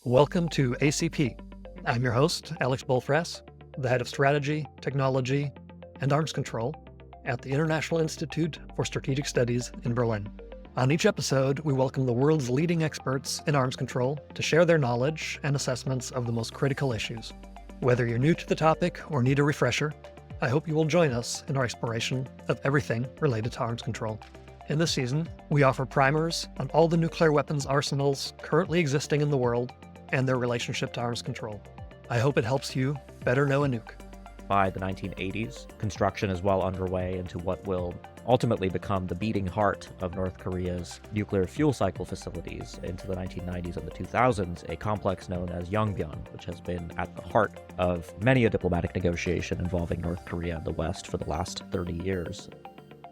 Welcome to ACP. I'm your host, Alex Bollfrass, the head of strategy, technology, and arms control at the International Institute for Strategic Studies in Berlin. On each episode, we welcome the world's leading experts in arms control to share their knowledge and assessments of the most critical issues. Whether you're new to the topic or need a refresher, I hope you will join us in our exploration of everything related to arms control. In this season, we offer primers on all the nuclear weapons arsenals currently existing in the world and their relationship to arms control. I hope it helps you better know a nuke. By the 1980s, construction is well underway into what will ultimately become the beating heart of North Korea's nuclear fuel cycle facilities into the 1990s and the 2000s, a complex known as Nyongbyon, which has been at the heart of many a diplomatic negotiation involving North Korea and the West for the last 30 years.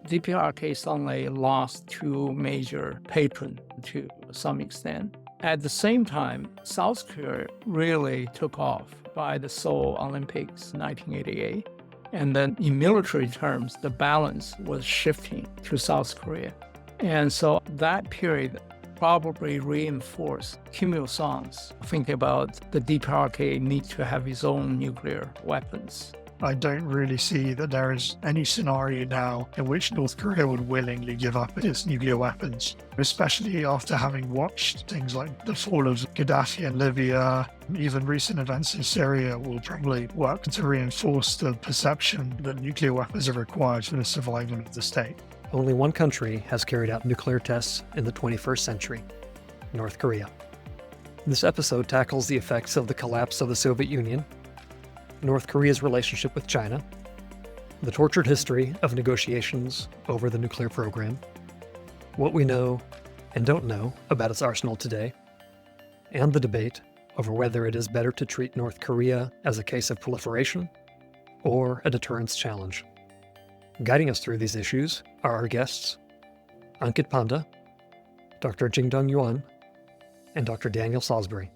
DPRK suddenly lost two major patrons to some extent. At the same time, South Korea really took off by the Seoul Olympics 1988. And then in military terms, the balance was shifting to South Korea. And so that period probably reinforced Kim Il-sung's thinking about the DPRK need to have its own nuclear weapons. I don't really see that there is any scenario now in which North Korea would willingly give up its nuclear weapons, especially after having watched things like the fall of Gaddafi in Libya. Even recent events in Syria will probably work to reinforce the perception that nuclear weapons are required for the survival of the state. Only one country has carried out nuclear tests in the 21st century, North Korea. This episode tackles the effects of the collapse of the Soviet Union, North Korea's relationship with China, the tortured history of negotiations over the nuclear program, what we know and don't know about its arsenal today, and the debate over whether it is better to treat North Korea as a case of proliferation or a deterrence challenge. Guiding us through these issues are our guests, Ankit Panda, Dr Jingdong Yuan, and Dr Daniel Salisbury.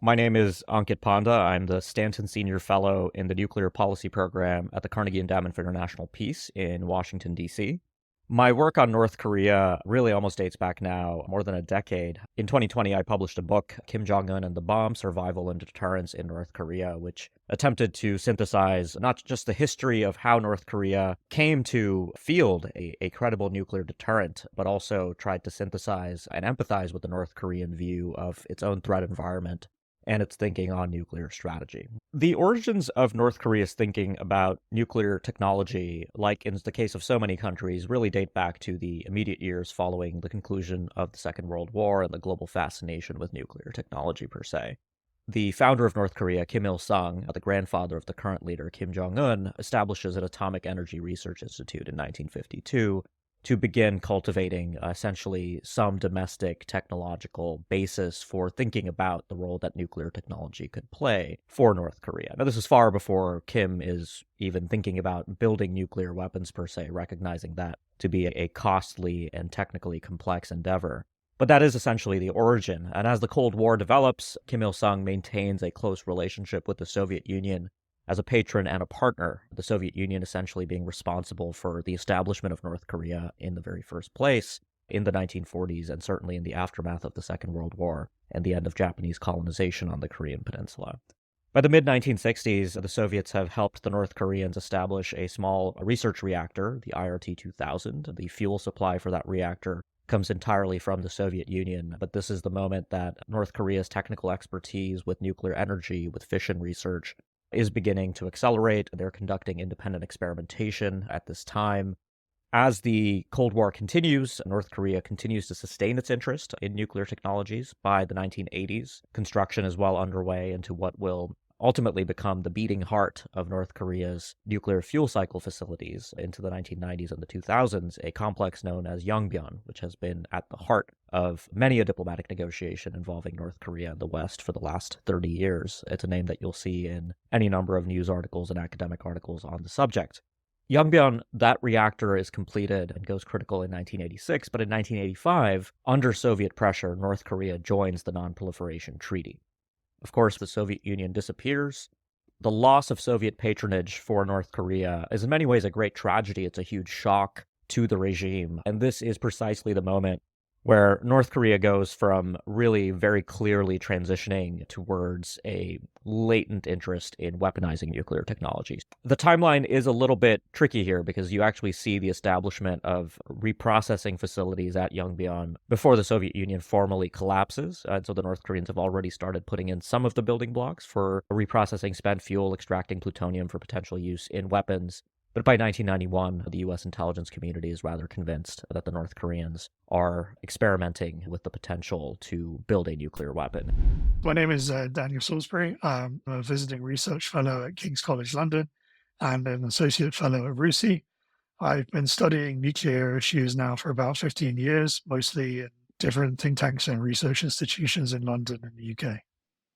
My name is Ankit Panda. I'm the Stanton Senior Fellow in the Nuclear Policy Program at the Carnegie Endowment for International Peace in Washington, D.C. My work on North Korea really almost dates back now more than a decade. In 2020, I published a book, Jong-Un and the Bomb, Survival and Deterrence in North Korea, which attempted to synthesize not just the history of how North Korea came to field a credible nuclear deterrent, but also tried to synthesize and empathize with the North Korean view of its own threat environment and its thinking on nuclear strategy. The origins of North Korea's thinking about nuclear technology, like in the case of so many countries, really date back to the immediate years following the conclusion of the Second World War and the global fascination with nuclear technology per se. The founder of North Korea, Kim Il-sung, the grandfather of the current leader, Kim Jong-Un, establishes an Atomic Energy Research Institute in 1952 to begin cultivating essentially some domestic technological basis for thinking about the role that nuclear technology could play for North Korea. Now, this is far before Kim is even thinking about building nuclear weapons per se, recognizing that to be a costly and technically complex endeavor. But that is essentially the origin. And as the Cold War develops, Kim Il-sung maintains a close relationship with the Soviet Union as a patron and a partner, the Soviet Union essentially being responsible for the establishment of North Korea in the very first place in the 1940s and certainly in the aftermath of the Second World War and the end of Japanese colonization on the Korean Peninsula. By the mid-1960s, the Soviets have helped the North Koreans establish a small research reactor, the IRT-2000. The fuel supply for that reactor comes entirely from the Soviet Union, but this is the moment that North Korea's technical expertise with nuclear energy, with fission research, is beginning to accelerate. They're conducting independent experimentation at this time. As the Cold War continues, North Korea continues to sustain its interest in nuclear technologies. By the 1980s, construction is well underway into what will ultimately become the beating heart of North Korea's nuclear fuel cycle facilities into the 1990s and the 2000s, a complex known as Nyongbyon, which has been at the heart of many a diplomatic negotiation involving North Korea and the West for the last 30 years. It's a name that you'll see in any number of news articles and academic articles on the subject. Nyongbyon, that reactor is completed and goes critical in 1986, but in 1985, under Soviet pressure, North Korea joins the Non-Proliferation Treaty. Of course, the Soviet Union disappears. The loss of Soviet patronage for North Korea is in many ways a great tragedy. It's a huge shock to the regime. And this is precisely the moment where North Korea goes from really very clearly transitioning towards a latent interest in weaponizing nuclear technologies. The timeline is a little bit tricky here because you actually see the establishment of reprocessing facilities at Nyongbyon before the Soviet Union formally collapses. And so the North Koreans have already started putting in some of the building blocks for reprocessing spent fuel, extracting plutonium for potential use in weapons. But by 1991, the U.S. intelligence community is rather convinced that the North Koreans are experimenting with the potential to build a nuclear weapon. My name is Daniel Salisbury. I'm a visiting research fellow at King's College London and an associate fellow at RUSI. I've been studying nuclear issues now for about 15 years, mostly in different think tanks and research institutions in London and the UK.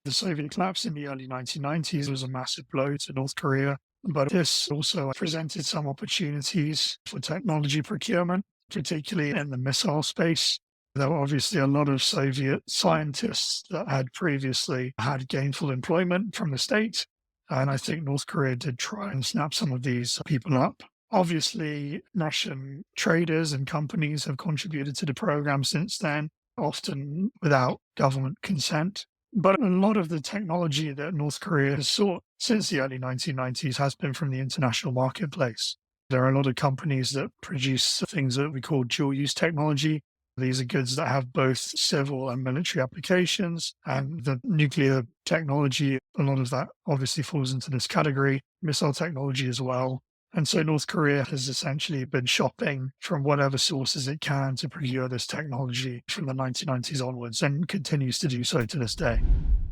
The Soviet collapse in the early 1990s was a massive blow to North Korea, but this also presented some opportunities for technology procurement, particularly in the missile space. There were obviously a lot of Soviet scientists that had previously had gainful employment from the state, and I think North Korea did try and snap some of these people up. Obviously, Russian traders and companies have contributed to the program since then, often without government consent. But a lot of the technology that North Korea has sought since the early 1990s has been from the international marketplace. There are a lot of companies that produce things that we call dual-use technology. These are goods that have both civil and military applications, and the nuclear technology, a lot of that obviously falls into this category, missile technology as well. And so North Korea has essentially been shopping from whatever sources it can to procure this technology from the 1990s onwards and continues to do so to this day.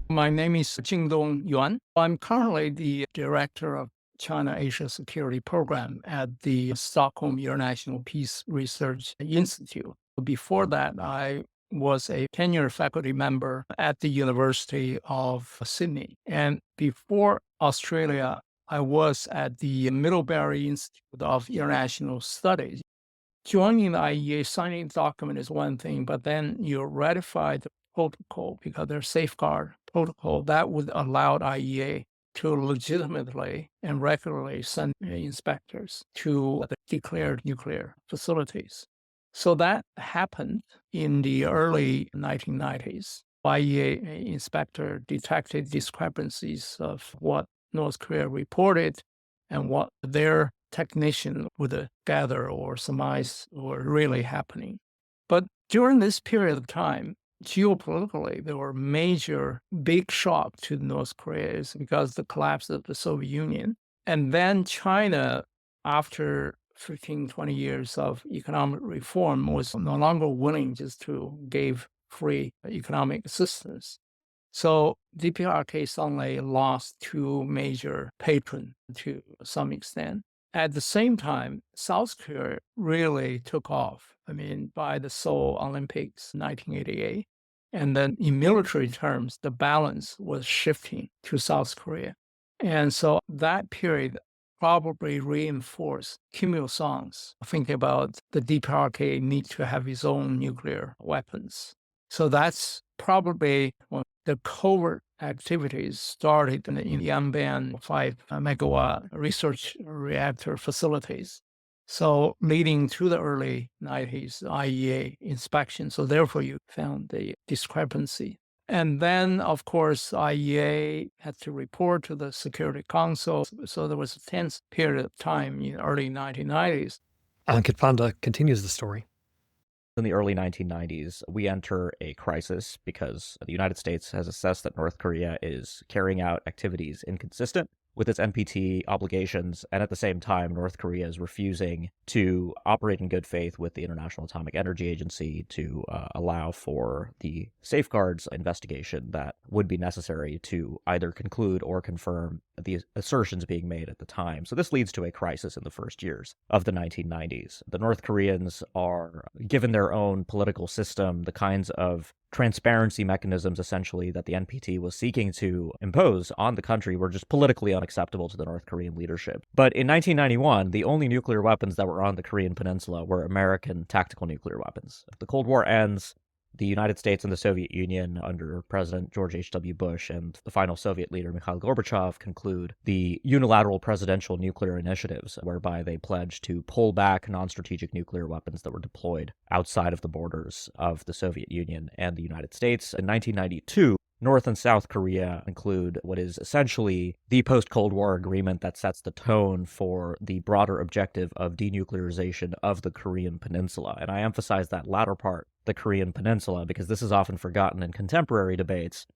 My name is Jingdong Yuan. I'm currently the director of China-Asia Security Program at the Stockholm International Peace Research Institute. Before that, I was a tenured faculty member at the University of Sydney. And before Australia, I was at the Middlebury Institute of International Studies. Joining the IEA, signing the document is one thing, but then you ratify the protocol because there's safeguard protocol that would allow IEA to legitimately and regularly send inspectors to the declared nuclear facilities. So that happened in the early 1990s. IEA inspector detected discrepancies of what North Korea reported and what their technician would gather or surmise were really happening. But during this period of time, geopolitically, there were major big shock to North Korea because the collapse of the Soviet Union. And then China, after 15, 20 years of economic reform, was no longer willing just to give free economic assistance. So DPRK suddenly lost two major patrons to some extent. At the same time, South Korea really took off. By the Seoul Olympics, 1988. And then in military terms, the balance was shifting to South Korea. And so that period probably reinforced Kim Il-sung's thinking about the DPRK need to have its own nuclear weapons. So that's probably when the covert activities started in the Nyongbyon 5 megawatt research reactor facilities. So leading to the early 90s IEA inspection. So therefore you found the discrepancy. And then, of course, IEA had to report to the Security Council. So there was a tense period of time in the early 1990s. Ankit Panda continues the story. In the early 1990s, we enter a crisis because the United States has assessed that North Korea is carrying out activities inconsistent with its NPT obligations, and at the same time, North Korea is refusing to operate in good faith with the International Atomic Energy Agency to allow for the safeguards investigation that would be necessary to either conclude or confirm the assertions being made at the time. So this leads to a crisis in the first years of the 1990s. The North Koreans are given their own political system, the kinds of transparency mechanisms essentially that the NPT was seeking to impose on the country were just politically unacceptable to the North Korean leadership. But in 1991, the only nuclear weapons that were on the Korean Peninsula were American tactical nuclear weapons. If the Cold War ends, the United States and the Soviet Union under President George H.W. Bush and the final Soviet leader Mikhail Gorbachev conclude the unilateral presidential nuclear initiatives, whereby they pledged to pull back non-strategic nuclear weapons that were deployed outside of the borders of the Soviet Union and the United States. In 1992, North and South Korea include what is essentially the post-Cold War agreement that sets the tone for the broader objective of denuclearization of the Korean Peninsula. And I emphasize that latter part, the Korean Peninsula, because this is often forgotten in contemporary debates.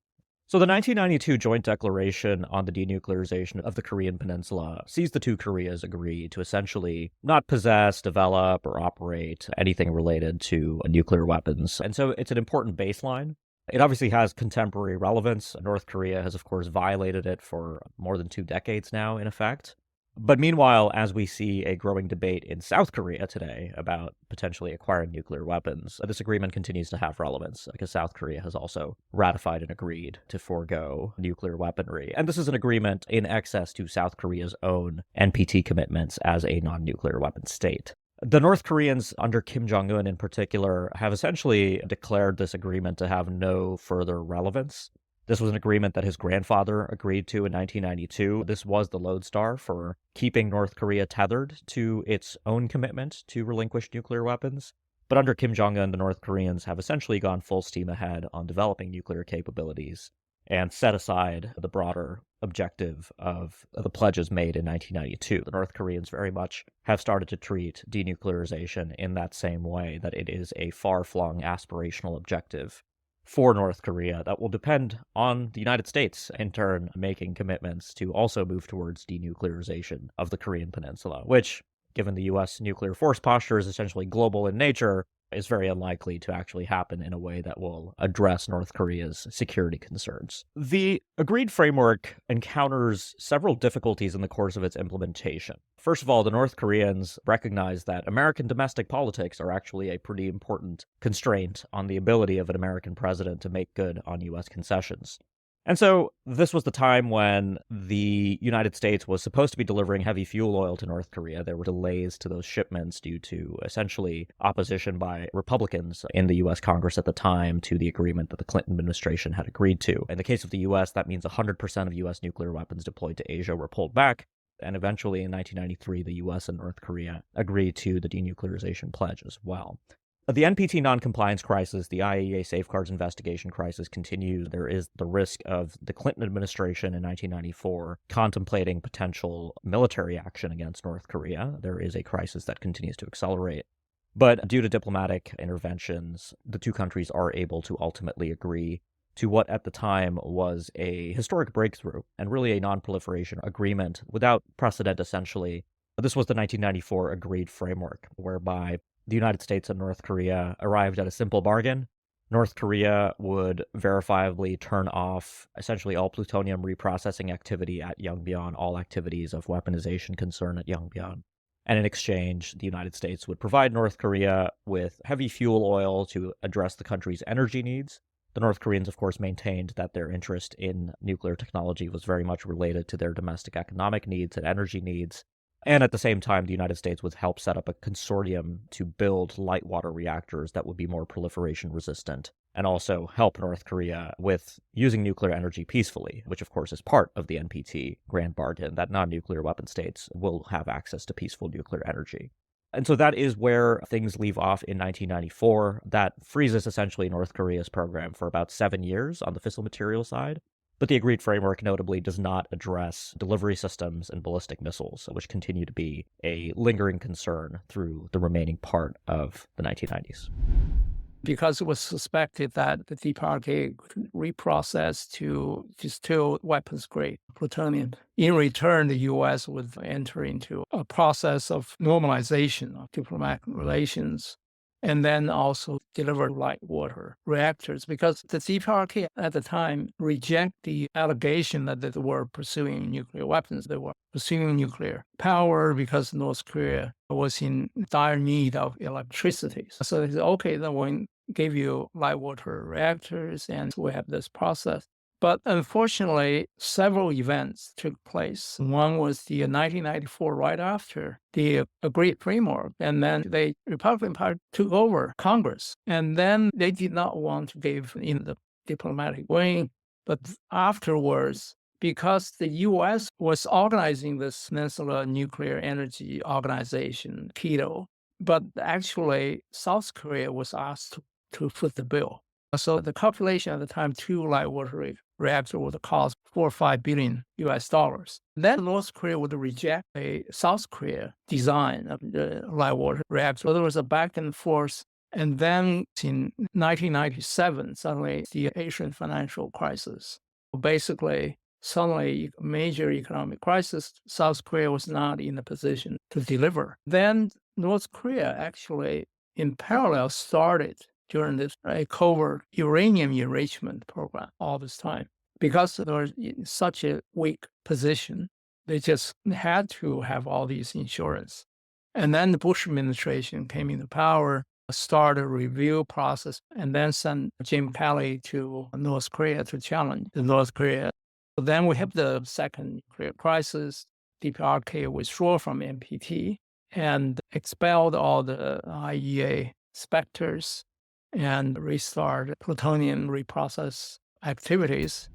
So the 1992 Joint Declaration on the Denuclearization of the Korean Peninsula sees the two Koreas agree to essentially not possess, develop, or operate anything related to nuclear weapons. And so it's an important baseline. It obviously has contemporary relevance. North Korea has, of course, violated it for more than 2 decades now, in effect. But meanwhile, as we see a growing debate in South Korea today about potentially acquiring nuclear weapons, this agreement continues to have relevance because South Korea has also ratified and agreed to forego nuclear weaponry. And this is an agreement in excess to South Korea's own NPT commitments as a non-nuclear weapon state. The North Koreans, under Kim Jong-Un in particular, have essentially declared this agreement to have no further relevance. This was an agreement that his grandfather agreed to in 1992. This was the lodestar for keeping North Korea tethered to its own commitment to relinquish nuclear weapons. But under Kim Jong-un, the North Koreans have essentially gone full steam ahead on developing nuclear capabilities and set aside the broader objective of the pledges made in 1992. The North Koreans very much have started to treat denuclearization in that same way, that it is a far-flung aspirational objective for North Korea that will depend on the United States, in turn, making commitments to also move towards denuclearization of the Korean Peninsula, which, given the U.S. nuclear force posture is essentially global in nature, is very unlikely to actually happen in a way that will address North Korea's security concerns. The agreed framework encounters several difficulties in the course of its implementation. First of all, the North Koreans recognize that American domestic politics are actually a pretty important constraint on the ability of an American president to make good on U.S. concessions. And so this was the time when the United States was supposed to be delivering heavy fuel oil to North Korea. There were delays to those shipments due to essentially opposition by Republicans in the U.S. Congress at the time to the agreement that the Clinton administration had agreed to. In the case of the U.S., that means 100% of U.S. nuclear weapons deployed to Asia were pulled back. And eventually in 1993, the U.S. and North Korea agreed to the denuclearization pledge as well. The NPT noncompliance crisis, the IAEA safeguards investigation crisis continues. There is the risk of the Clinton administration in 1994 contemplating potential military action against North Korea. There is a crisis that continues to accelerate. But due to diplomatic interventions, the two countries are able to ultimately agree to what at the time was a historic breakthrough and really a non-proliferation agreement without precedent, essentially. This was the 1994 agreed framework, whereby the United States and North Korea arrived at a simple bargain. North Korea would verifiably turn off essentially all plutonium reprocessing activity at Nyongbyon, all activities of weaponization concern at Nyongbyon. And in exchange, the United States would provide North Korea with heavy fuel oil to address the country's energy needs. The North Koreans, of course, maintained that their interest in nuclear technology was very much related to their domestic economic needs and energy needs. And at the same time, the United States would help set up a consortium to build light water reactors that would be more proliferation resistant, and also help North Korea with using nuclear energy peacefully, which of course is part of the NPT grand bargain, that non-nuclear weapon states will have access to peaceful nuclear energy. And so that is where things leave off in 1994. That freezes essentially North Korea's program for about 7 years on the fissile material side. But the agreed framework notably does not address delivery systems and ballistic missiles, which continue to be a lingering concern through the remaining part of the 1990s. Because it was suspected that the DPRK could reprocess to distill weapons-grade plutonium. In return, the U.S. would enter into a process of normalization of diplomatic relations, and then also deliver light water reactors, because the DPRK at the time reject the allegation that they were pursuing nuclear weapons. They were pursuing nuclear power because North Korea was in dire need of electricity. So they said, okay, then we'll give you light water reactors, and we have this process. But unfortunately, several events took place. One was the 1994, right after the agreed framework, and then the Republican Party took over Congress, and then they did not want to give in the diplomatic wing. But afterwards, because the U.S. was organizing this Peninsula Nuclear Energy Organization, KETO, but actually South Korea was asked to foot the bill. So the calculation at the time, 2 light water reactor would cost $4 or $5 billion US. Then North Korea would reject a South Korea design of the light water reactor. So there was a back and forth. And then in 1997, suddenly the Asian financial crisis. Basically, suddenly major economic crisis, South Korea was not in a position to deliver. Then North Korea actually, in parallel, started during this covert uranium enrichment program all this time. Because they were in such a weak position, they just had to have all these insurance. And then the Bush administration came into power, started a review process, and then sent Jim Kelly to North Korea to challenge the North Korea. Then we have the second nuclear crisis. DPRK withdrew from NPT and expelled all the IEA inspectors and restart plutonium reprocess activities.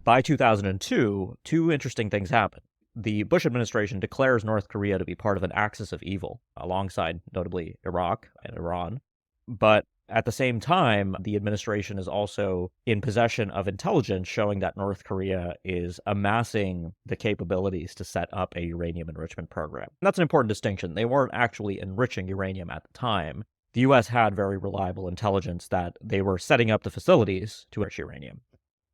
By 2002, 2 interesting things happened. The Bush administration declares North Korea to be part of an axis of evil, alongside notably Iraq and Iran. But at the same time, the administration is also in possession of intelligence showing that North Korea is amassing the capabilities to set up a uranium enrichment program. And that's an important distinction. They weren't actually enriching uranium at the time. The U.S. had very reliable intelligence that they were setting up the facilities to enrich uranium.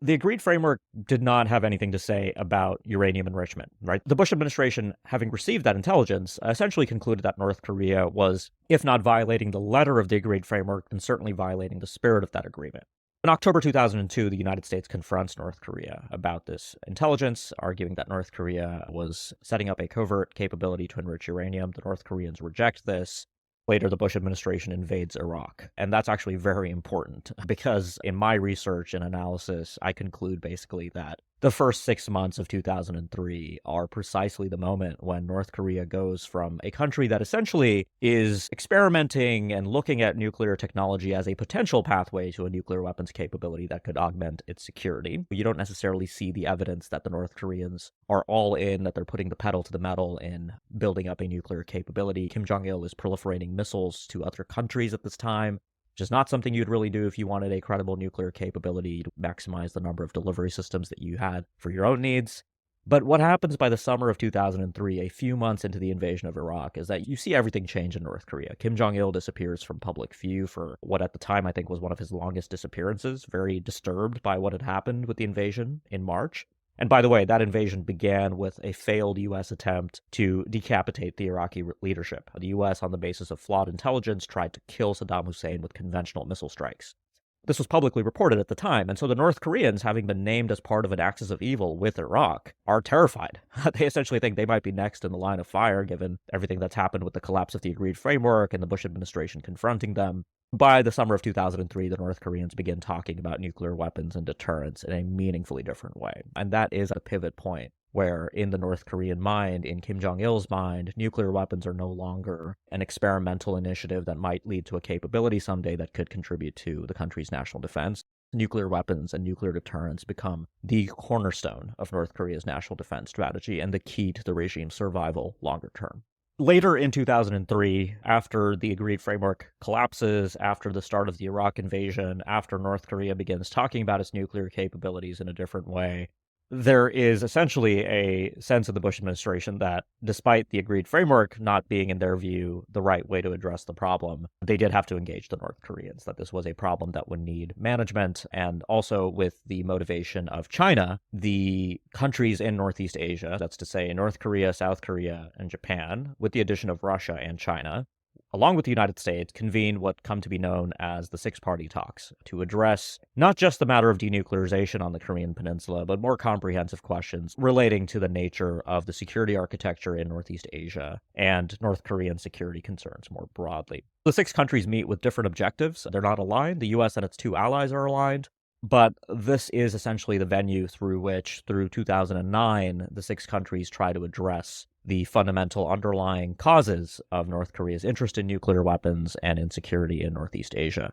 The agreed framework did not have anything to say about uranium enrichment, right? The Bush administration, having received that intelligence, essentially concluded that North Korea was, if not violating the letter of the agreed framework, then certainly violating the spirit of that agreement. In October 2002, the United States confronts North Korea about this intelligence, arguing that North Korea was setting up a covert capability to enrich uranium. The North Koreans reject this. Later, the Bush administration invades Iraq. And that's actually very important because in my research and analysis, I conclude basically that the first 6 months of 2003 are precisely the moment when North Korea goes from a country that essentially is experimenting and looking at nuclear technology as a potential pathway to a nuclear weapons capability that could augment its security. You don't necessarily see the evidence that the North Koreans are all in, that they're putting the pedal to the metal in building up a nuclear capability. Kim Jong-il is proliferating missiles to other countries at this time, which is not something you'd really do if you wanted a credible nuclear capability to maximize the number of delivery systems that you had for your own needs. But what happens by the summer of 2003, a few months into the invasion of Iraq, is that you see everything change in North Korea. Kim Jong-il disappears from public view for what at the time I think was one of his longest disappearances, very disturbed by what had happened with the invasion in March. And by the way, that invasion began with a failed U.S. attempt to decapitate the Iraqi leadership. The U.S., on the basis of flawed intelligence, tried to kill Saddam Hussein with conventional missile strikes. This was publicly reported at the time, and so the North Koreans, having been named as part of an axis of evil with Iraq, are terrified. They essentially think they might be next in the line of fire, given everything that's happened with the collapse of the agreed framework and the Bush administration confronting them. By the summer of 2003, the North Koreans begin talking about nuclear weapons and deterrence in a meaningfully different way. And that is a pivot point where, in the North Korean mind, in Kim Jong-il's mind, nuclear weapons are no longer an experimental initiative that might lead to a capability someday that could contribute to the country's national defense. Nuclear weapons and nuclear deterrence become the cornerstone of North Korea's national defense strategy and the key to the regime's survival longer term. Later in 2003, after the agreed framework collapses, after the start of the Iraq invasion, after North Korea begins talking about its nuclear capabilities in a different way, there is essentially a sense of the Bush administration that despite the agreed framework not being, in their view, the right way to address the problem, they did have to engage the North Koreans, that this was a problem that would need management. And also with the motivation of China, the countries in Northeast Asia, that's to say North Korea, South Korea, and Japan, with the addition of Russia and China, along with the United States, convened what come to be known as the Six-Party Talks to address not just the matter of denuclearization on the Korean Peninsula, but more comprehensive questions relating to the nature of the security architecture in Northeast Asia and North Korean security concerns more broadly. The 6 countries meet with different objectives. They're not aligned. The U.S. and its 2 allies are aligned. But this is essentially the venue through which, through 2009, the six countries try to address the fundamental underlying causes of North Korea's interest in nuclear weapons and insecurity in Northeast Asia.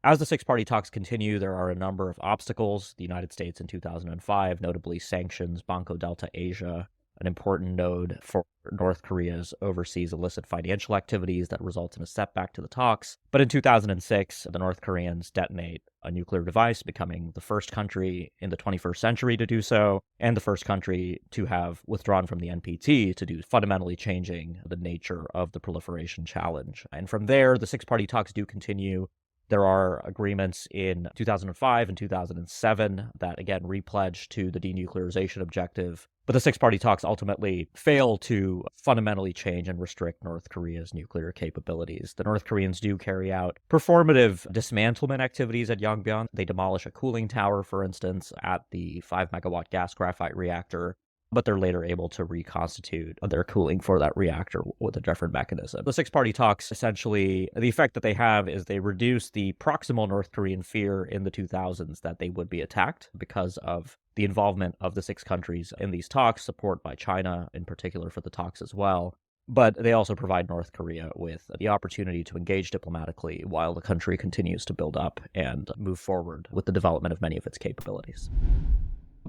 As the six-party talks continue, there are a number of obstacles. The United States in 2005, notably sanctions, Banco Delta Asia, an important node for North Korea's overseas illicit financial activities that results in a setback to the talks. But in 2006, the North Koreans detonate a nuclear device, becoming the first country in the 21st century to do so, and the first country to have withdrawn from the NPT, to do fundamentally changing the nature of the proliferation challenge. And from there, the six-party talks do continue. There are agreements in 2005 and 2007 that, again, repledge to the denuclearization objective. But the six-party talks ultimately fail to fundamentally change and restrict North Korea's nuclear capabilities. The North Koreans do carry out performative dismantlement activities at Nyongbyon. They demolish a cooling tower, for instance, at the 5-megawatt gas graphite reactor, but they're later able to reconstitute their cooling for that reactor with a different mechanism. The six-party talks, essentially, the effect that they have is they reduce the proximal North Korean fear in the 2000s that they would be attacked because of the involvement of the six countries in these talks, support by China in particular for the talks as well. But they also provide North Korea with the opportunity to engage diplomatically while the country continues to build up and move forward with the development of many of its capabilities.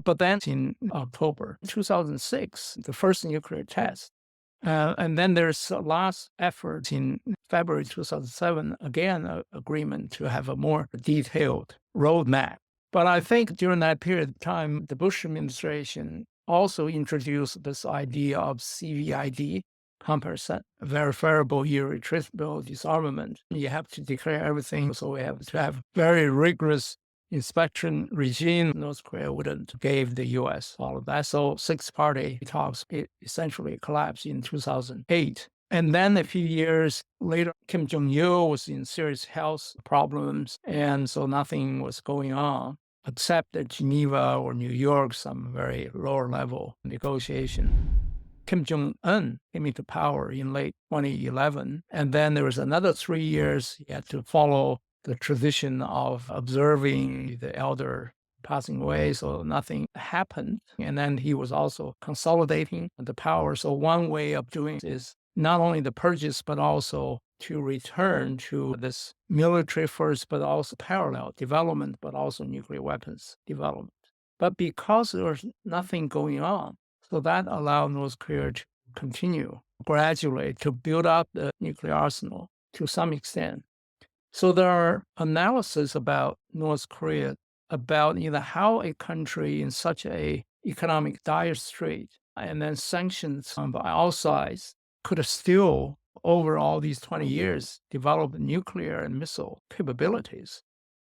But then in October 2006, the first nuclear test. And then there's a last effort in February 2007, again, an agreement to have a more detailed roadmap. But I think during that period of time, the Bush administration also introduced this idea of CVID, comparison, verifiable, irretrievable disarmament. You have to declare everything, so we have to have very rigorous inspection regime. North Korea wouldn't give the U.S. all of that. So six-party talks essentially collapsed in 2008. And then a few years later, Kim Jong-il was in serious health problems, and so nothing was going on except at Geneva or New York, some very lower-level negotiation. Kim Jong-un came into power in late 2011, and then there was another 3 years he had to follow the tradition of observing the elder passing away, so nothing happened. And then he was also consolidating the power. So one way of doing it is not only the purges, but also to return to this military first, but also parallel development, but also nuclear weapons development. But because there was nothing going on, so that allowed North Korea to continue gradually to build up the nuclear arsenal to some extent. So there are analyses about North Korea about how a country in such a economic dire strait and then sanctions by all sides could still, over all these 20 years, develop nuclear and missile capabilities.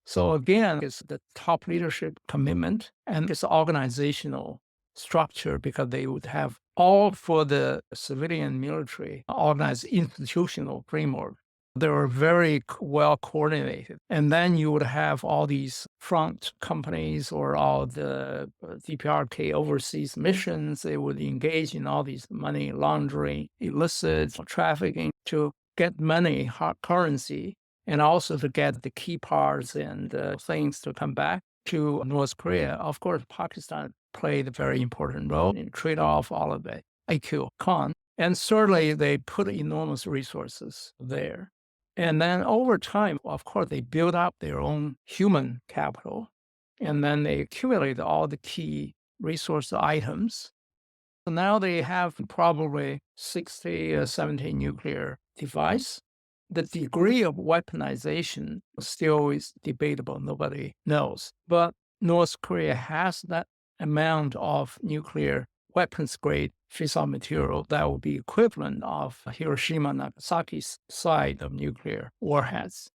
So again, it's the top leadership commitment and it's organizational structure, because they would have all for the civilian military organized institutional framework. They were very well coordinated. And then you would have all these front companies or all the DPRK overseas missions. They would engage in all these money laundering, illicit trafficking to get money, hard currency, and also to get the key parts and things to come back to North Korea. Of course, Pakistan played a very important role in trade off all of the AQ con. And certainly they put enormous resources there. And then over time, of course, they build up their own human capital, and then they accumulate all the key resource items. So now they have probably 60 or 70 nuclear devices. The degree of weaponization still is debatable. Nobody knows. But North Korea has that amount of nuclear weapons-grade fissile material that would be equivalent of Hiroshima and Nagasaki's side of nuclear warheads.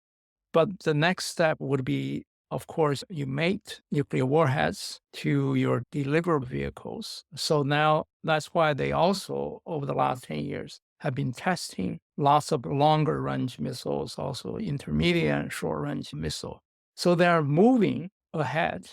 But the next step would be, of course, you mate nuclear warheads to your delivery vehicles. So now that's why they also, over the last 10 years, have been testing lots of longer range missiles, also intermediate and short range missile. So they're moving ahead.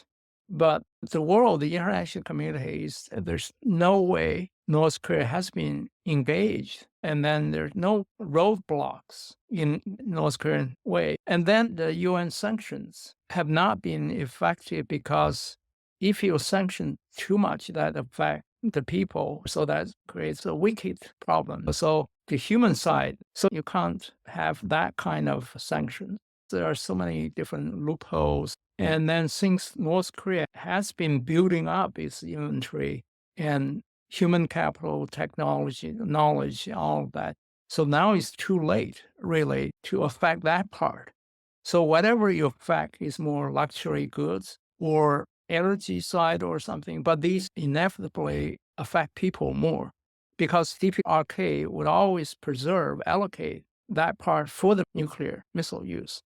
But the world, the international community, there's no way North Korea has been engaged And then there's no roadblocks in North Korean way. And then the UN sanctions have not been effective because if you sanction too much, that affect the people. So that creates a wicked problem. So the human side, so you can't have that kind of sanction. There are so many different loopholes. And then since North Korea has been building up its inventory and human capital, technology, knowledge, all of that. So now it's too late, really, to affect that part. So whatever you affect is more luxury goods or energy side or something, but these inevitably affect people more because DPRK would always allocate that part for the nuclear missile use.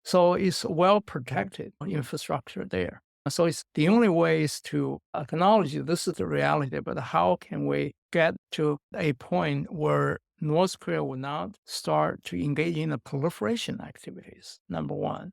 So it's well protected infrastructure there. So it's the only way is to acknowledge this is the reality, but how can we get to a point where North Korea will not start to engage in the proliferation activities, number one.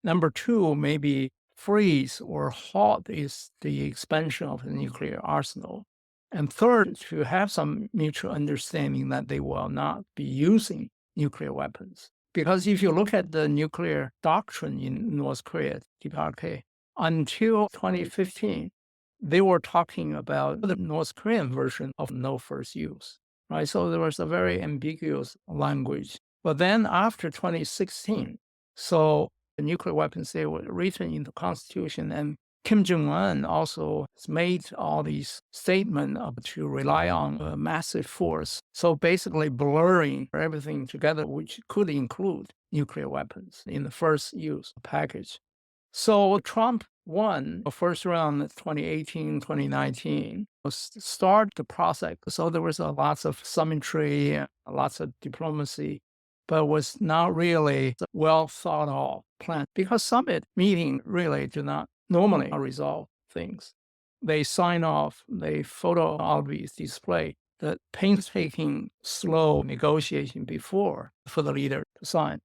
Number two, maybe freeze or halt is the expansion of the nuclear arsenal. And third, to have some mutual understanding that they will not be using nuclear weapons. Because if you look at the nuclear doctrine in North Korea, DPRK, until 2015, they were talking about the North Korean version of no first use, right? So there was a very ambiguous language. But then after 2016, so the nuclear weapons, they were written in the Constitution, and Kim Jong-Un also made all these statements to rely on a massive force. So basically blurring everything together, which could include nuclear weapons in the first use package. So Trump won the first round in 2018, 2019, start the process. So there was lots of symmetry, lots of diplomacy, but was not really a well thought of plan because summit meeting really do not normally resolve things. They sign off, they photo always display the painstaking, slow negotiation before for the leader to sign.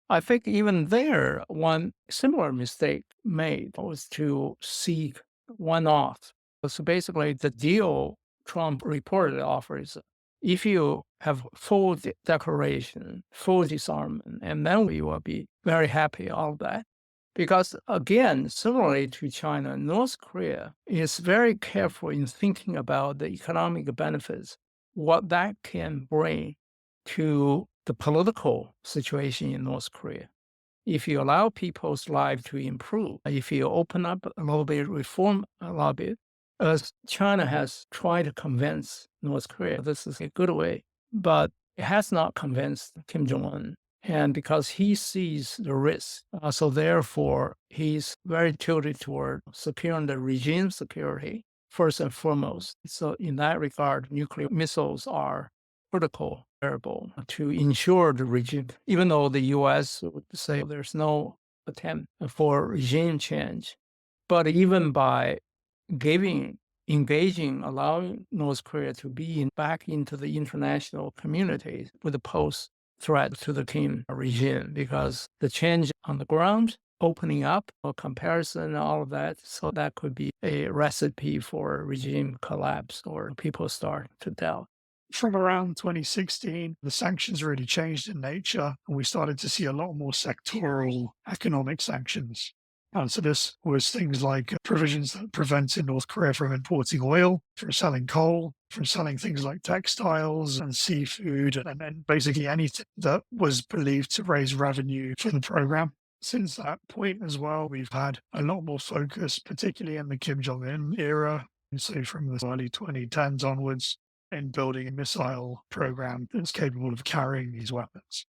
I think even there, one similar mistake made was to seek one-off. So basically, the deal Trump reported offers, if you have full declaration, full disarmament, and then we will be very happy all of that. Because again, similarly to China, North Korea is very careful in thinking about the economic benefits, what that can bring to the political situation in North Korea. If you allow people's lives to improve, if you open up a little bit, reform a little bit, as China has tried to convince North Korea this is a good way, but it has not convinced Kim Jong-un. And because he sees the risk, so therefore he's very tilted toward securing the regime security first and foremost. So in that regard, nuclear missiles are critical variable to ensure the regime, even though the U.S. would say there's no attempt for regime change. But even by engaging, allowing North Korea to be back into the international community with a post-threat to the Kim regime, because the change on the ground, opening up, or comparison, all of that, so that could be a recipe for regime collapse or people start to doubt. From around 2016, the sanctions really changed in nature, and we started to see a lot more sectoral economic sanctions. And so this was things like provisions that prevented North Korea from importing oil, from selling coal, from selling things like textiles and seafood, and basically anything that was believed to raise revenue for the program. Since that point as well, we've had a lot more focus, particularly in the Kim Jong-un era, so from the early 2010s onwards, in building a missile program that's capable of carrying these weapons.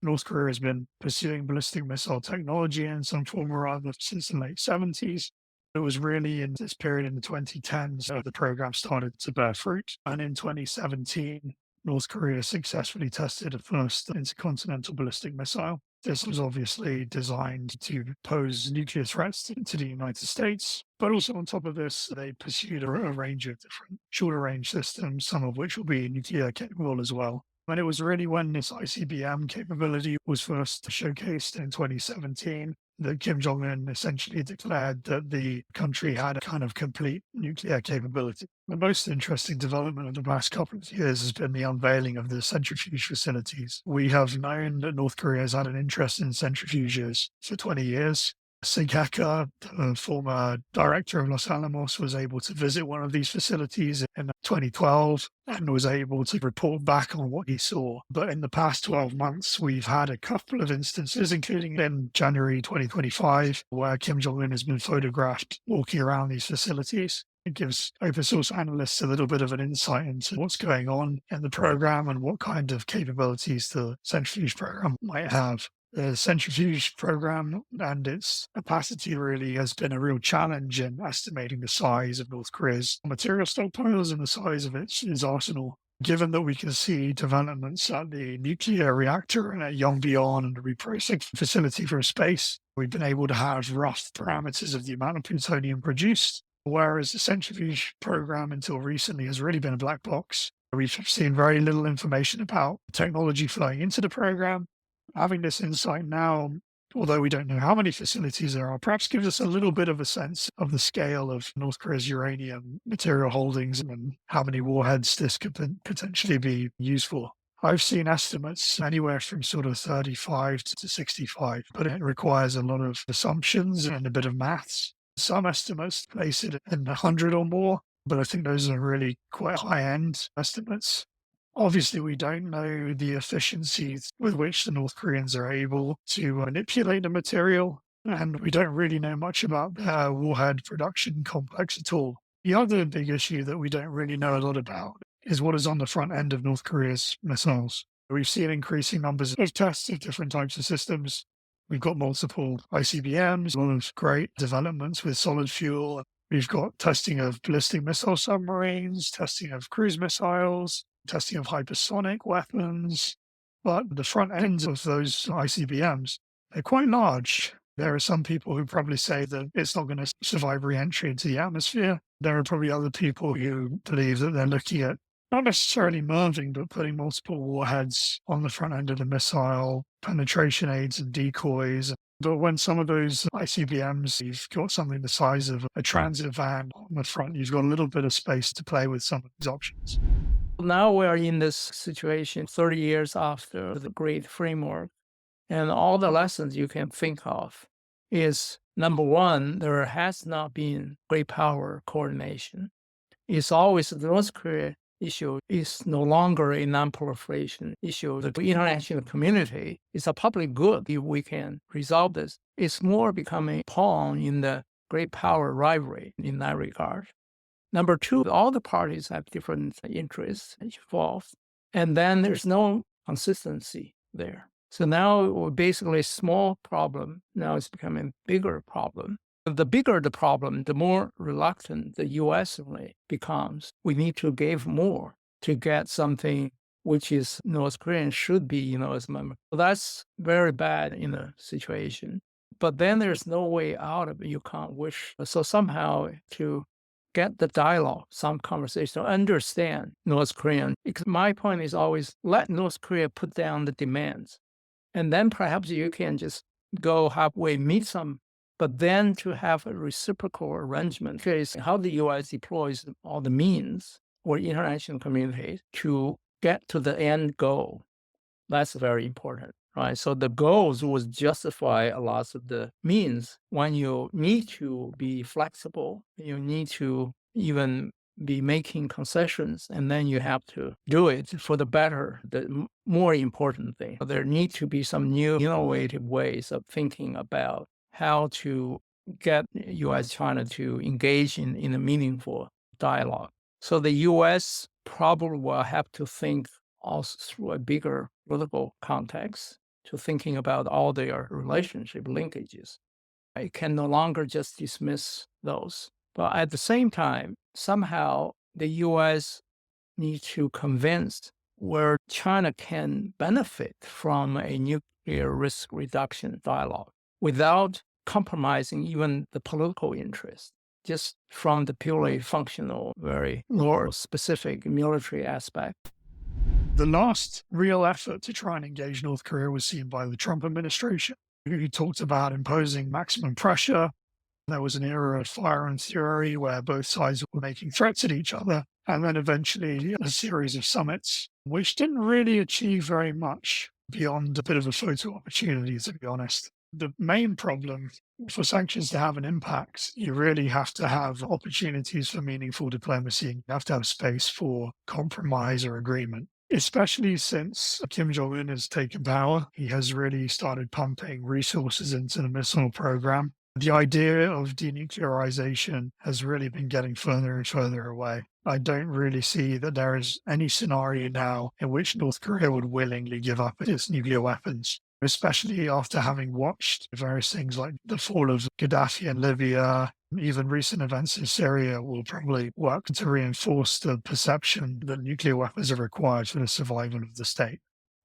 North Korea has been pursuing ballistic missile technology in some form or other since the late 70s. It was really in this period in the 2010s that the program started to bear fruit. And in 2017, North Korea successfully tested a first intercontinental ballistic missile. This was obviously designed to pose nuclear threats to the United States. But also on top of this, they pursued a range of different shorter range systems, some of which will be nuclear capable as well. And it was really when this ICBM capability was first showcased in 2017 that Kim Jong-Un essentially declared that the country had a kind of complete nuclear capability. The most interesting development of the past couple of years has been the unveiling of the centrifuge facilities. We have known that North Korea has had an interest in centrifuges for 20 years. Sigeka, the former director of Los Alamos, was able to visit one of these facilities in 2012 and was able to report back on what he saw. But in the past 12 months, we've had a couple of instances, including in January 2025, where Kim Jong-un has been photographed walking around these facilities. It gives open source analysts a little bit of an insight into what's going on in the program and what kind of capabilities the centrifuge program might have. The centrifuge program and its capacity really has been a real challenge in estimating the size of North Korea's material stockpiles and the size of its arsenal. Given that we can see developments at the nuclear reactor and at Nyongbyon and the reprocessing facility for space, we've been able to have rough parameters of the amount of plutonium produced, whereas the centrifuge program until recently has really been a black box. We've seen very little information about technology flowing into the program. Having this insight now, although we don't know how many facilities there are, perhaps gives us a little bit of a sense of the scale of North Korea's uranium material holdings and how many warheads this could potentially be used for. I've seen estimates anywhere from sort of 35 to 65, but it requires a lot of assumptions and a bit of maths. Some estimates place it in 100 or more, but I think those are really quite high-end estimates. Obviously, we don't know the efficiencies with which the North Koreans are able to manipulate the material, and we don't really know much about their warhead production complex at all. The other big issue that we don't really know a lot about is what is on the front end of North Korea's missiles. We've seen increasing numbers of tests of different types of systems. We've got multiple ICBMs, a lot of great developments with solid fuel. We've got testing of ballistic missile submarines, testing of cruise missiles, testing of hypersonic weapons. But the front ends of those ICBMs, they're quite large. There are some people who probably say that it's not going to survive re-entry into the atmosphere. There are probably other people who believe that they're looking at not necessarily merging, but putting multiple warheads on the front end of the missile, penetration aids and decoys. But when some of those ICBMs, you've got something the size of a transit van on the front, you've got a little bit of space to play with some of these options. Now we are in this situation 30 years after the Great Framework, and all the lessons you can think of is, number one, there has not been great power coordination. It's always the North Korea issue is no longer a non-proliferation issue. The international community is a public good if we can resolve this. It's more becoming a pawn in the great power rivalry in that regard. Number two, all the parties have different interests involved, and then there's no consistency there. So now basically a small problem, now it's becoming a bigger problem. The bigger the problem, the more reluctant the U.S. becomes. We need to give more to get something which is North Korean should be, as a member. So that's very bad in a situation. But then there's no way out of it. You can't wish. So somehow to get the dialogue, some conversation, understand North Korean. Because my point is always let North Korea put down the demands. And then perhaps you can just go halfway, meet some, but then to have a reciprocal arrangement, because how the U.S. deploys all the means or international community to get to the end goal. That's very important, right? So the goals would justify a lot of the means. When you need to be flexible, you need to even be making concessions, and then you have to do it for the better, the more important thing. There need to be some new innovative ways of thinking about how to get U.S. China to engage in a meaningful dialogue. So the U.S. probably will have to think also through a bigger political context to thinking about all their relationship linkages. It can no longer just dismiss those. But at the same time, somehow the U.S. needs to convince where China can benefit from a nuclear risk reduction dialogue without compromising even the political interest, just from the purely functional, very more specific military aspect. The last real effort to try and engage North Korea was seen by the Trump administration. He talked about imposing maximum pressure. There was an era of firearms theory where both sides were making threats at each other, and then eventually a series of summits, which didn't really achieve very much beyond a bit of a photo opportunity, to be honest. The main problem for sanctions to have an impact, you really have to have opportunities for meaningful diplomacy. You have to have space for compromise or agreement. Especially since Kim Jong-Un has taken power, he has really started pumping resources into the missile program. The idea of denuclearization has really been getting further and further away. I don't really see that there is any scenario now in which North Korea would willingly give up its nuclear weapons, especially after having watched various things like the fall of Gaddafi in Libya. Even recent events in Syria will probably work to reinforce the perception that nuclear weapons are required for the survival of the state.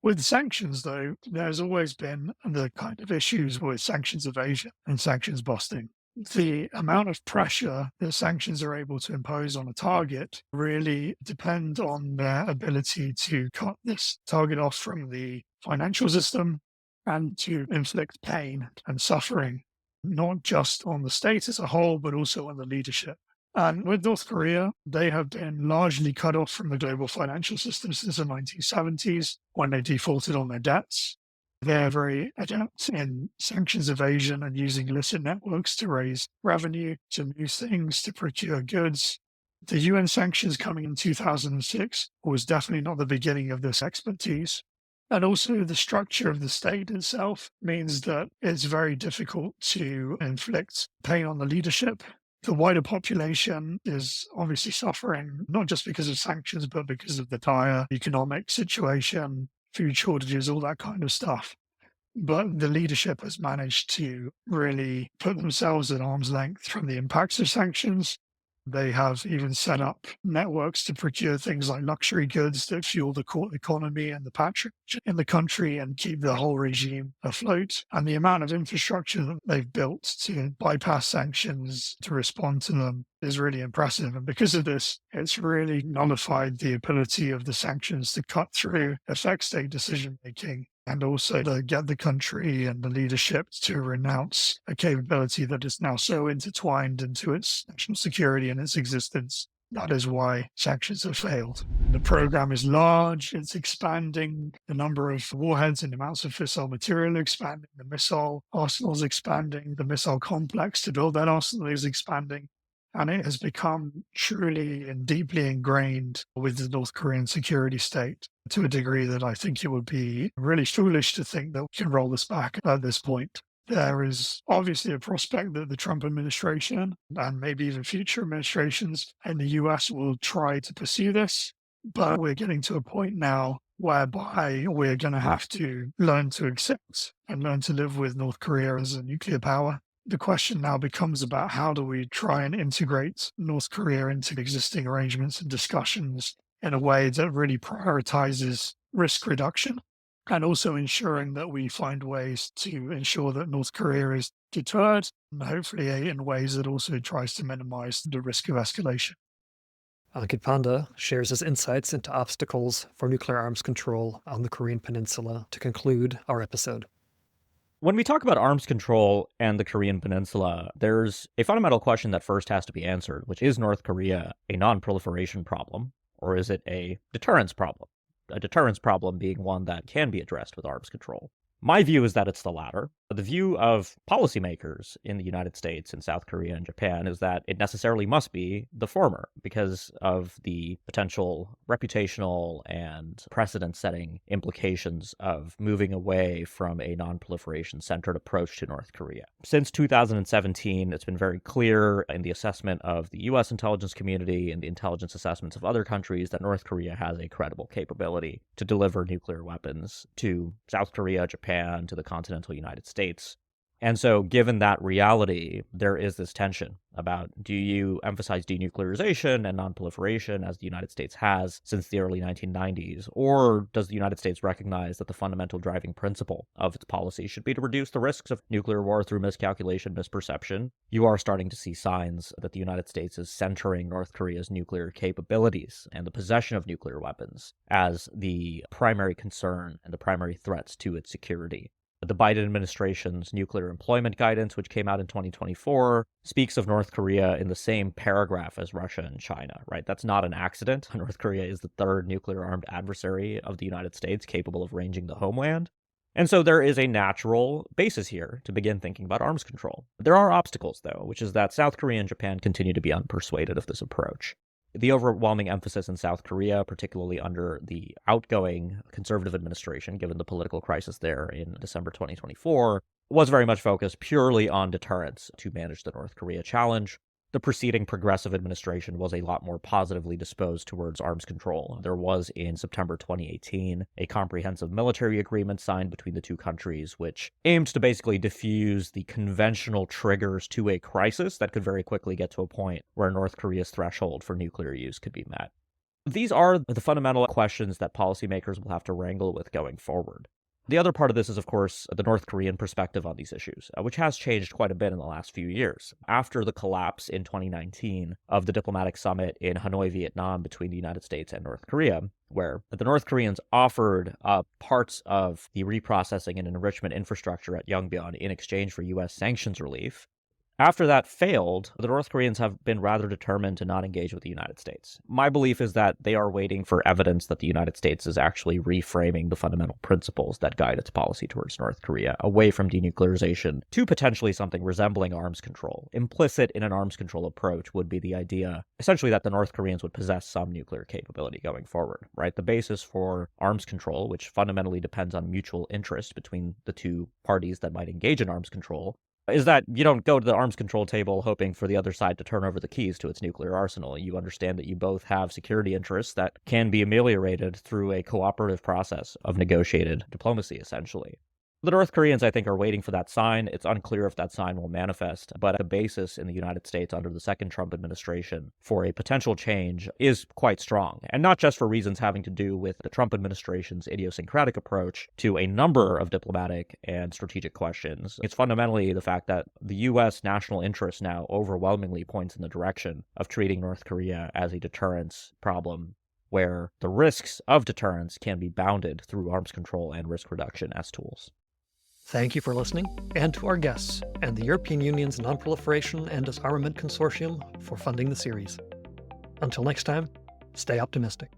With sanctions, though, there's always been the kind of issues with sanctions evasion and sanctions busting. The amount of pressure that sanctions are able to impose on a target really depend on their ability to cut this target off from the financial system and to inflict pain and suffering, not just on the state as a whole, but also on the leadership. And with North Korea, they have been largely cut off from the global financial system since the 1970s when they defaulted on their debts. They're very adept in sanctions evasion and using illicit networks to raise revenue, to move things, to procure goods. The UN sanctions coming in 2006 was definitely not the beginning of this expertise. And also the structure of the state itself means that it's very difficult to inflict pain on the leadership. The wider population is obviously suffering, not just because of sanctions, but because of the dire economic situation, food shortages, all that kind of stuff. But the leadership has managed to really put themselves at arm's length from the impacts of sanctions. They have even set up networks to procure things like luxury goods that fuel the economy and the patronage in the country and keep the whole regime afloat. And the amount of infrastructure that they've built to bypass sanctions, to respond to them, is really impressive. And because of this, it's really nullified the ability of the sanctions to cut through, affect state decision-making, and also to get the country and the leadership to renounce a capability that is now so intertwined into its national security and its existence. That is why sanctions have failed. The program is large, it's expanding, the number of warheads and amounts of fissile material are expanding, the missile arsenal is expanding, the missile complex to build that arsenal is expanding. And it has become truly and deeply ingrained with the North Korean security state to a degree that I think it would be really foolish to think that we can roll this back at this point. There is obviously a prospect that the Trump administration and maybe even future administrations in the US will try to pursue this. But we're getting to a point now whereby we're going to have to learn to accept and learn to live with North Korea as a nuclear power. The question now becomes about how do we try and integrate North Korea into existing arrangements and discussions in a way that really prioritizes risk reduction and also ensuring that we find ways to ensure that North Korea is deterred and hopefully in ways that also tries to minimize the risk of escalation. Ankit Panda shares his insights into obstacles for nuclear arms control on the Korean Peninsula to conclude our episode. When we talk about arms control and the Korean Peninsula, there's a fundamental question that first has to be answered, which is North Korea a non-proliferation problem, or is it a deterrence problem? A deterrence problem being one that can be addressed with arms control. My view is that it's the latter. The view of policymakers in the United States and South Korea and Japan is that it necessarily must be the former because of the potential reputational and precedent-setting implications of moving away from a non-proliferation-centered approach to North Korea. Since 2017, it's been very clear in the assessment of the U.S. intelligence community and the intelligence assessments of other countries that North Korea has a credible capability to deliver nuclear weapons to South Korea, Japan, to the continental United States. And so given that reality, there is this tension about do you emphasize denuclearization and non-proliferation as the United States has since the early 1990s, or does the United States recognize that the fundamental driving principle of its policy should be to reduce the risks of nuclear war through miscalculation, misperception? You are starting to see signs that the United States is centering North Korea's nuclear capabilities and the possession of nuclear weapons as the primary concern and the primary threats to its security. The Biden administration's nuclear employment guidance, which came out in 2024, speaks of North Korea in the same paragraph as Russia and China, right? That's not an accident. North Korea is the third nuclear-armed adversary of the United States capable of ranging the homeland. And so there is a natural basis here to begin thinking about arms control. There are obstacles, though, which is that South Korea and Japan continue to be unpersuaded of this approach. The overwhelming emphasis in South Korea, particularly under the outgoing conservative administration, given the political crisis there in December 2024, was very much focused purely on deterrence to manage the North Korea challenge. The preceding progressive administration was a lot more positively disposed towards arms control. There was, in September 2018, a comprehensive military agreement signed between the two countries, which aimed to basically diffuse the conventional triggers to a crisis that could very quickly get to a point where North Korea's threshold for nuclear use could be met. These are the fundamental questions that policymakers will have to wrangle with going forward. The other part of this is, of course, the North Korean perspective on these issues, which has changed quite a bit in the last few years. After the collapse in 2019 of the diplomatic summit in Hanoi, Vietnam, between the United States and North Korea, where the North Koreans offered up parts of the reprocessing and enrichment infrastructure at Nyongbyon in exchange for U.S. sanctions relief. After that failed, the North Koreans have been rather determined to not engage with the United States. My belief is that they are waiting for evidence that the United States is actually reframing the fundamental principles that guide its policy towards North Korea, away from denuclearization to potentially something resembling arms control. Implicit in an arms control approach would be the idea, essentially, that the North Koreans would possess some nuclear capability going forward, right? The basis for arms control, which fundamentally depends on mutual interest between the two parties that might engage in arms control, is that you don't go to the arms control table hoping for the other side to turn over the keys to its nuclear arsenal. You understand that you both have security interests that can be ameliorated through a cooperative process of negotiated diplomacy, essentially. The North Koreans, I think, are waiting for that sign. It's unclear if that sign will manifest, but the basis in the United States under the second Trump administration for a potential change is quite strong, and not just for reasons having to do with the Trump administration's idiosyncratic approach to a number of diplomatic and strategic questions. It's fundamentally the fact that the U.S. national interest now overwhelmingly points in the direction of treating North Korea as a deterrence problem, where the risks of deterrence can be bounded through arms control and risk reduction as tools. Thank you for listening, and to our guests and the European Union's Non-Proliferation and Disarmament Consortium for funding the series. Until next time, stay optimistic.